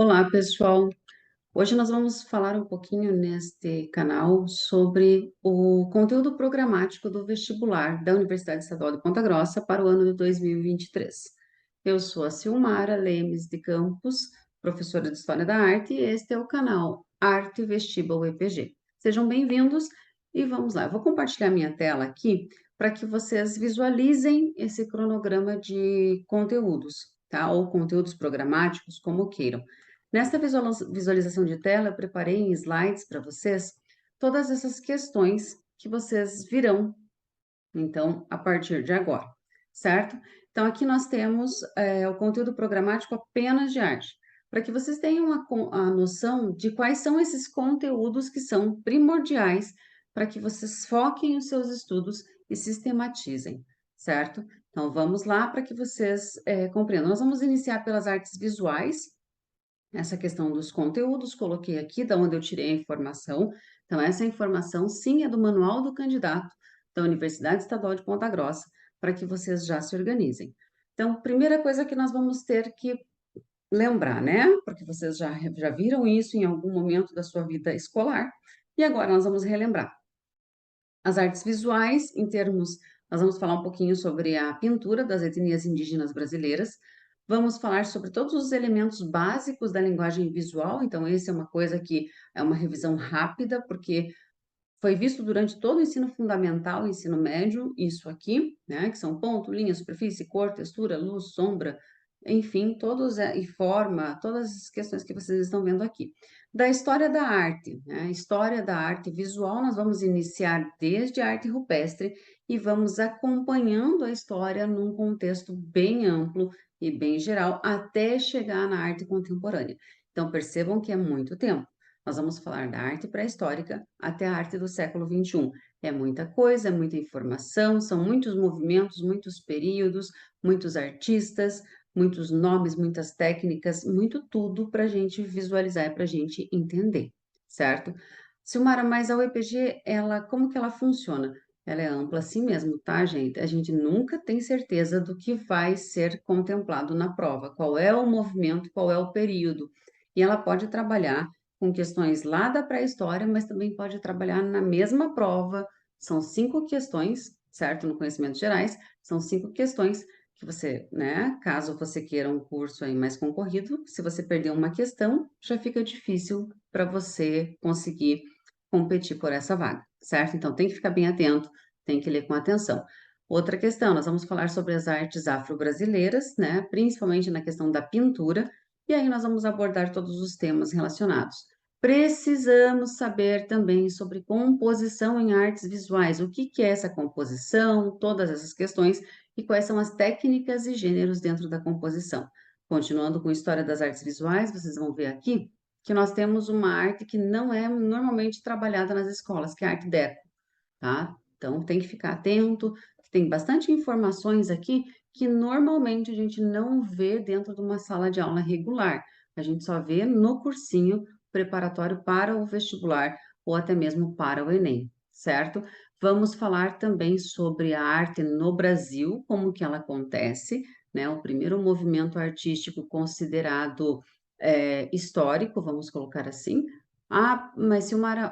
Olá, pessoal. Hoje nós vamos falar um pouquinho neste canal sobre o conteúdo programático do vestibular da Universidade Estadual de Ponta Grossa para o ano de 2023. Eu sou a Silmara Lemes de Campos, professora de História da Arte, e este é o canal Arte Vestibular EPG. Sejam bem-vindos e vamos lá. Eu vou compartilhar minha tela aqui para que vocês visualizem esse cronograma de conteúdos, tá? Ou conteúdos programáticos, como queiram. Nesta visualização de tela, eu preparei em slides para vocês todas essas questões que vocês virão, então, a partir de agora, certo? Então, aqui nós temos o conteúdo programático apenas de arte, para que vocês tenham a noção de quais são esses conteúdos que são primordiais para que vocês foquem os seus estudos e sistematizem, certo? Então, vamos lá para que vocês compreendam. Nós vamos iniciar pelas artes visuais, essa questão dos conteúdos, coloquei aqui da onde eu tirei a informação. Então, essa informação, sim, é do Manual do Candidato da Universidade Estadual de Ponta Grossa, para que vocês já se organizem. Então, primeira coisa que nós vamos ter que lembrar, né? Porque vocês já viram isso em algum momento da sua vida escolar, e agora nós vamos relembrar. As artes visuais, em termos, nós vamos falar um pouquinho sobre a pintura das etnias indígenas brasileiras, vamos falar sobre todos os elementos básicos da linguagem visual, então, essa é uma coisa que é uma revisão rápida, porque foi visto durante todo o ensino fundamental e ensino médio, isso aqui, né, que são ponto, linha, superfície, cor, textura, luz, sombra, enfim, todos e forma, todas as questões que vocês estão vendo aqui. Da história da arte, né, história da arte visual, nós vamos iniciar desde a arte rupestre e vamos acompanhando a história num contexto bem amplo e bem geral, até chegar na arte contemporânea. Então, percebam que é muito tempo. Nós vamos falar da arte pré-histórica até a arte do século XXI. É muita coisa, é muita informação, são muitos movimentos, muitos períodos, muitos artistas, muitos nomes, muitas técnicas, muito tudo para a gente visualizar e para a gente entender, certo? Silmara, mas a UEPG, ela, como que ela funciona? Ela é ampla assim mesmo, tá, gente? A gente nunca tem certeza do que vai ser contemplado na prova, qual é o movimento, qual é o período. E ela pode trabalhar com questões lá da pré-história, mas também pode trabalhar na mesma prova. São 5 questões, certo? No Conhecimentos Gerais, são 5 questões que você, né? Caso você queira um curso aí mais concorrido, se você perder uma questão, já fica difícil para você conseguir competir por essa vaga, certo? Então tem que ficar bem atento, tem que ler com atenção. Outra questão, nós vamos falar sobre as artes afro-brasileiras, né? Principalmente na questão da pintura, e aí nós vamos abordar todos os temas relacionados. Precisamos saber também sobre composição em artes visuais, o que que é essa composição, todas essas questões e quais são as técnicas e gêneros dentro da composição. Continuando com a história das artes visuais, vocês vão ver aqui que nós temos uma arte que não é normalmente trabalhada nas escolas, que é a arte deco, tá? Então tem que ficar atento, que tem bastante informações aqui que normalmente a gente não vê dentro de uma sala de aula regular. A gente só vê no cursinho preparatório para o vestibular ou até mesmo para o Enem, certo? Vamos falar também sobre a arte no Brasil, como que ela acontece, né? O primeiro movimento artístico considerado histórico, vamos colocar assim. Ah, mas Silmara,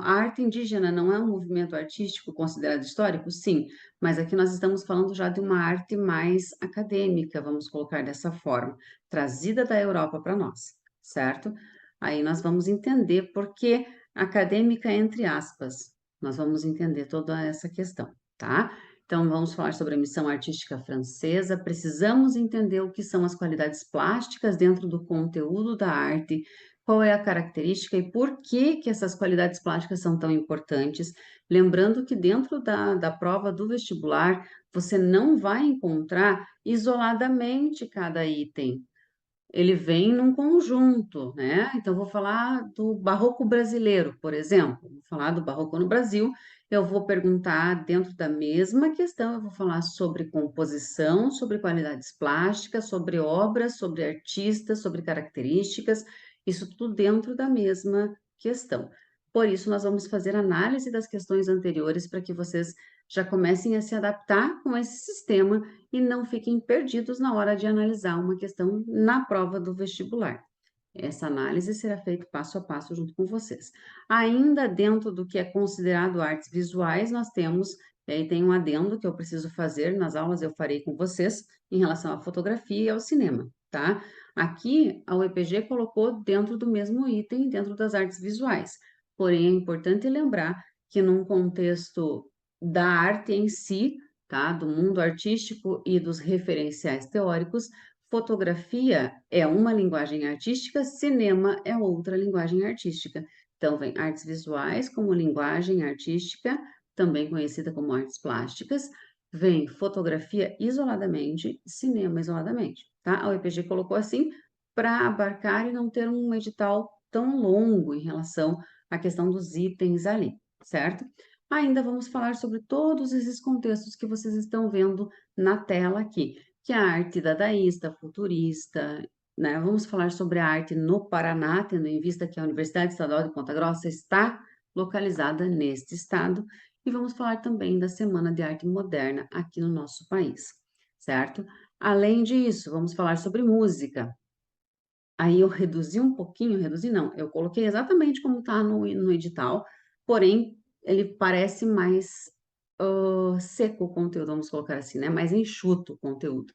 a arte indígena não é um movimento artístico considerado histórico? Sim, mas aqui nós estamos falando já de uma arte mais acadêmica, vamos colocar dessa forma, trazida da Europa para nós, certo? Aí nós vamos entender por que acadêmica entre aspas. Nós vamos entender toda essa questão, tá? Então, vamos falar sobre a missão artística francesa. Precisamos entender o que são as qualidades plásticas dentro do conteúdo da arte, qual é a característica e por que que essas qualidades plásticas são tão importantes. Lembrando que dentro da prova do vestibular, você não vai encontrar isoladamente cada item, ele vem num conjunto, né? Então, vou falar do barroco brasileiro, por exemplo. Vou falar do barroco no Brasil, eu vou perguntar dentro da mesma questão, eu vou falar sobre composição, sobre qualidades plásticas, sobre obras, sobre artistas, sobre características, isso tudo dentro da mesma questão. Por isso, nós vamos fazer análise das questões anteriores para que vocês já comecem a se adaptar com esse sistema e não fiquem perdidos na hora de analisar uma questão na prova do vestibular. Essa análise será feita passo a passo junto com vocês. Ainda dentro do que é considerado artes visuais, nós temos, e aí tem um adendo que eu preciso fazer, nas aulas eu farei com vocês, em relação à fotografia e ao cinema, tá? Aqui, a UEPG colocou dentro do mesmo item, dentro das artes visuais. Porém, é importante lembrar que num contexto da arte em si, tá? Do mundo artístico e dos referenciais teóricos, fotografia é uma linguagem artística, cinema é outra linguagem artística. Então, vem artes visuais como linguagem artística, também conhecida como artes plásticas, vem fotografia isoladamente, cinema isoladamente, tá? A UEPG colocou assim para abarcar e não ter um edital tão longo em relação à questão dos itens ali, certo? Ainda vamos falar sobre todos esses contextos que vocês estão vendo na tela aqui, que é a arte dadaísta, futurista, né? Vamos falar sobre a arte no Paraná, tendo em vista que a Universidade Estadual de Ponta Grossa está localizada neste estado, e vamos falar também da Semana de Arte Moderna aqui no nosso país, certo? Além disso, vamos falar sobre música. Aí eu reduzi um pouquinho, reduzi não, eu coloquei exatamente como está no edital, porém ele parece mais seco o conteúdo, vamos colocar assim, né? Mais enxuto o conteúdo.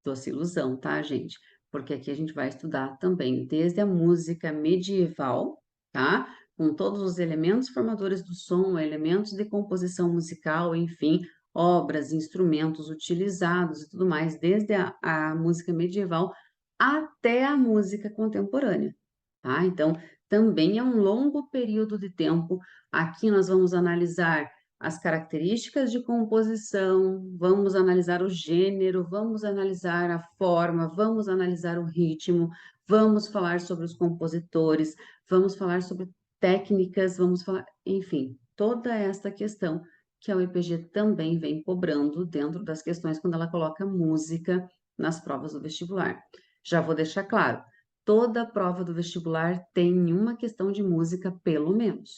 Doce ilusão, tá, gente? Porque aqui a gente vai estudar também desde a música medieval, tá? Com todos os elementos formadores do som, elementos de composição musical, enfim, obras, instrumentos utilizados e tudo mais, desde a música medieval até a música contemporânea, tá? Então, também é um longo período de tempo. Aqui nós vamos analisar as características de composição, vamos analisar o gênero, vamos analisar a forma, vamos analisar o ritmo, vamos falar sobre os compositores, vamos falar sobre técnicas, vamos falar, enfim, toda esta questão que a UEPG também vem cobrando dentro das questões quando ela coloca música nas provas do vestibular. Já vou deixar claro, toda prova do vestibular tem uma questão de música, pelo menos,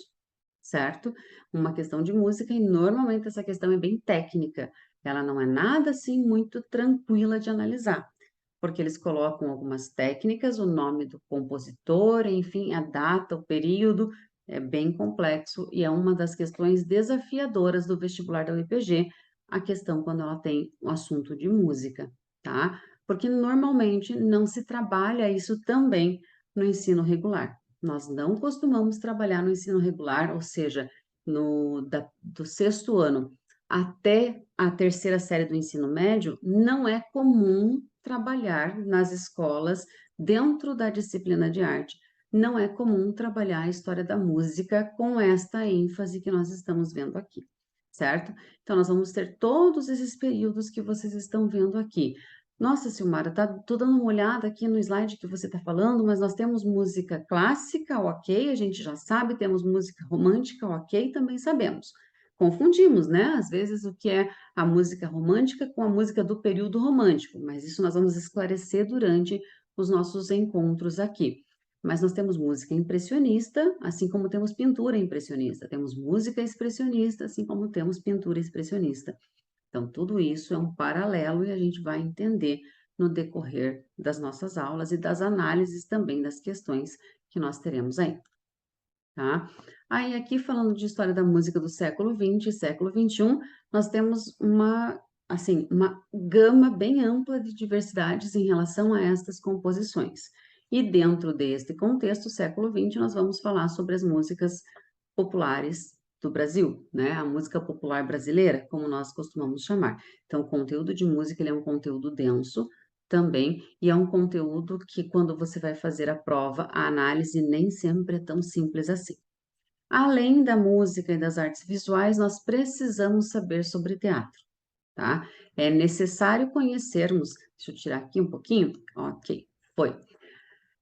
certo? Uma questão de música, e normalmente essa questão é bem técnica. Ela não é nada assim muito tranquila de analisar, porque eles colocam algumas técnicas, o nome do compositor, enfim, a data, o período, é bem complexo e é uma das questões desafiadoras do vestibular da UEPG, a questão quando ela tem o assunto de música, tá? Porque normalmente não se trabalha isso também no ensino regular. Nós não costumamos trabalhar no ensino regular, ou seja, do sexto ano até a terceira série do ensino médio, não é comum trabalhar nas escolas dentro da disciplina de arte. Não é comum trabalhar a história da música com esta ênfase que nós estamos vendo aqui, certo? Então, nós vamos ter todos esses períodos que vocês estão vendo aqui. Nossa, Silmara, tô dando uma olhada aqui no slide que você está falando, mas nós temos música clássica, ok, a gente já sabe, temos música romântica, ok, também sabemos. Confundimos, né? Às vezes o que é a música romântica com a música do período romântico, mas isso nós vamos esclarecer durante os nossos encontros aqui. Mas nós temos música impressionista, assim como temos pintura impressionista, temos música expressionista, assim como temos pintura expressionista. Então, tudo isso é um paralelo e a gente vai entender no decorrer das nossas aulas e das análises também das questões que nós teremos aí, tá? Aí, aqui falando de história da música do século XX e século XXI, nós temos assim, uma gama bem ampla de diversidades em relação a estas composições. E dentro deste contexto, século XX, nós vamos falar sobre as músicas populares do Brasil, né? A música popular brasileira, como nós costumamos chamar. Então, o conteúdo de música ele é um conteúdo denso também, e é um conteúdo que, quando você vai fazer a prova, a análise nem sempre é tão simples assim. Além da música e das artes visuais, nós precisamos saber sobre teatro, tá? É necessário conhecermos. Deixa eu tirar aqui um pouquinho. Ok, foi.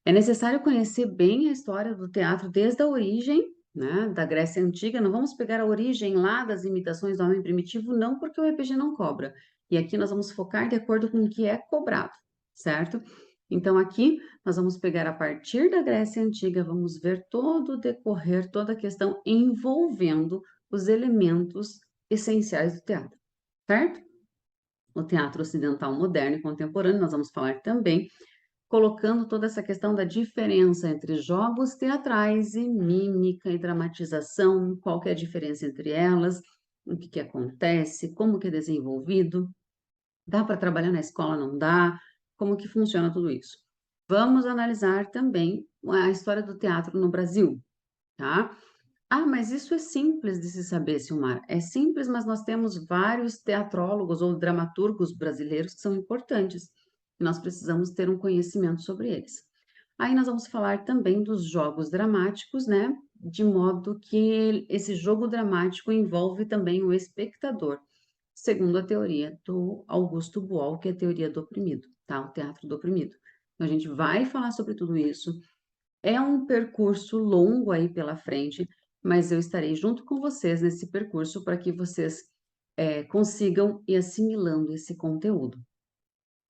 É necessário conhecer bem a história do teatro desde a origem, né, da Grécia Antiga. Não vamos pegar a origem lá das imitações do homem primitivo, não, porque o EPG não cobra. E aqui nós vamos focar de acordo com o que é cobrado, certo? Então, aqui nós vamos pegar a partir da Grécia Antiga, vamos ver todo o decorrer, toda a questão envolvendo os elementos essenciais do teatro, certo? O teatro ocidental moderno e contemporâneo, nós vamos falar também colocando toda essa questão da diferença entre jogos teatrais e mímica e dramatização, qual que é a diferença entre elas, o que que acontece, como que é desenvolvido, dá para trabalhar na escola, não dá, como que funciona tudo isso. Vamos analisar também a história do teatro no Brasil, tá? Ah, mas isso é simples de se saber, Silmar. É simples, mas nós temos vários teatrólogos ou dramaturgos brasileiros que são importantes. Nós precisamos ter um conhecimento sobre eles. Aí nós vamos falar também dos jogos dramáticos, né? De modo que esse jogo dramático envolve também o espectador, segundo a teoria do Augusto Boal, que é a teoria do oprimido, tá? O teatro do oprimido. Então, a gente vai falar sobre tudo isso. É um percurso longo aí pela frente, mas eu estarei junto com vocês nesse percurso para que vocês consigam ir assimilando esse conteúdo.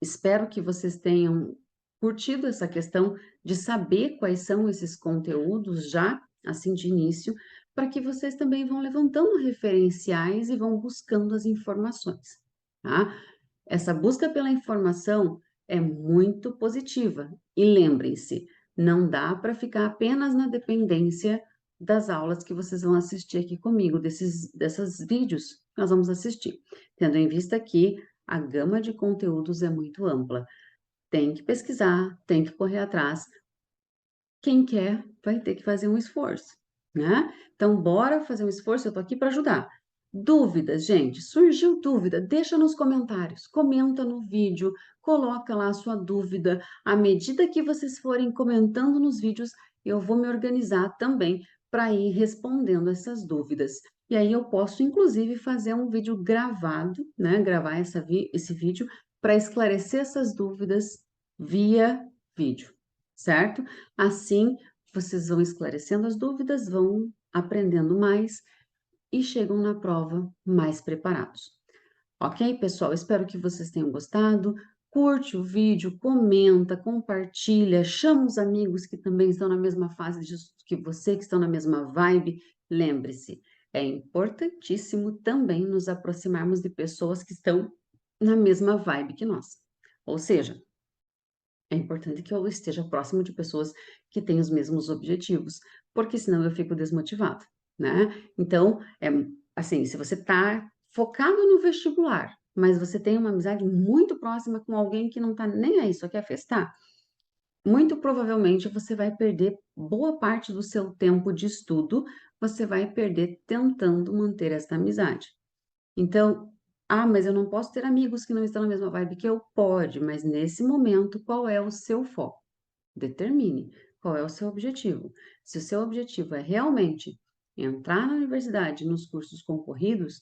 Espero que vocês tenham curtido essa questão de saber quais são esses conteúdos já, assim de início, para que vocês também vão levantando referenciais e vão buscando as informações, tá? Essa busca pela informação é muito positiva. E lembrem-se, não dá para ficar apenas na dependência das aulas que vocês vão assistir aqui comigo, desses vídeos que nós vamos assistir, tendo em vista que a gama de conteúdos é muito ampla. Tem que pesquisar, tem que correr atrás. Quem quer vai ter que fazer um esforço, né? Então, bora fazer um esforço, eu tô aqui para ajudar. Dúvidas, gente, surgiu dúvida, deixa nos comentários, comenta no vídeo, coloca lá a sua dúvida. À medida que vocês forem comentando nos vídeos, eu vou me organizar também para ir respondendo essas dúvidas. E aí eu posso, inclusive, fazer um vídeo gravado, né? Gravar esse vídeo para esclarecer essas dúvidas via vídeo, certo? Assim, vocês vão esclarecendo as dúvidas, vão aprendendo mais e chegam na prova mais preparados. Ok, pessoal? Espero que vocês tenham gostado. Curte o vídeo, comenta, compartilha, chama os amigos que também estão na mesma fase que você, que estão na mesma vibe. Lembre-se, é importantíssimo também nos aproximarmos de pessoas que estão na mesma vibe que nós. Ou seja, é importante que eu esteja próximo de pessoas que têm os mesmos objetivos, porque senão eu fico desmotivada, né? Então, assim, se você está focado no vestibular, mas você tem uma amizade muito próxima com alguém que não está nem aí, só quer festar, muito provavelmente você vai perder boa parte do seu tempo de estudo, você vai perder tentando manter essa amizade. Então, ah, mas eu não posso ter amigos que não estão na mesma vibe que eu? Pode, mas nesse momento, qual é o seu foco? Determine qual é o seu objetivo. Se o seu objetivo é realmente entrar na universidade, nos cursos concorridos,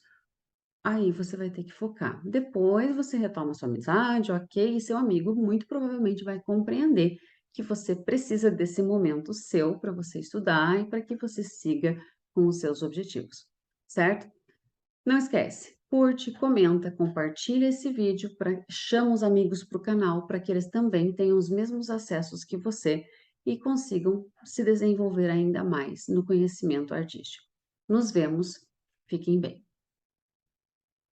aí você vai ter que focar. Depois você retoma sua amizade, ok, e seu amigo muito provavelmente vai compreender que você precisa desse momento seu para você estudar e para que você siga com os seus objetivos, certo? Não esquece, curte, comenta, compartilha esse vídeo, chama os amigos para o canal para que eles também tenham os mesmos acessos que você e consigam se desenvolver ainda mais no conhecimento artístico. Nos vemos, fiquem bem.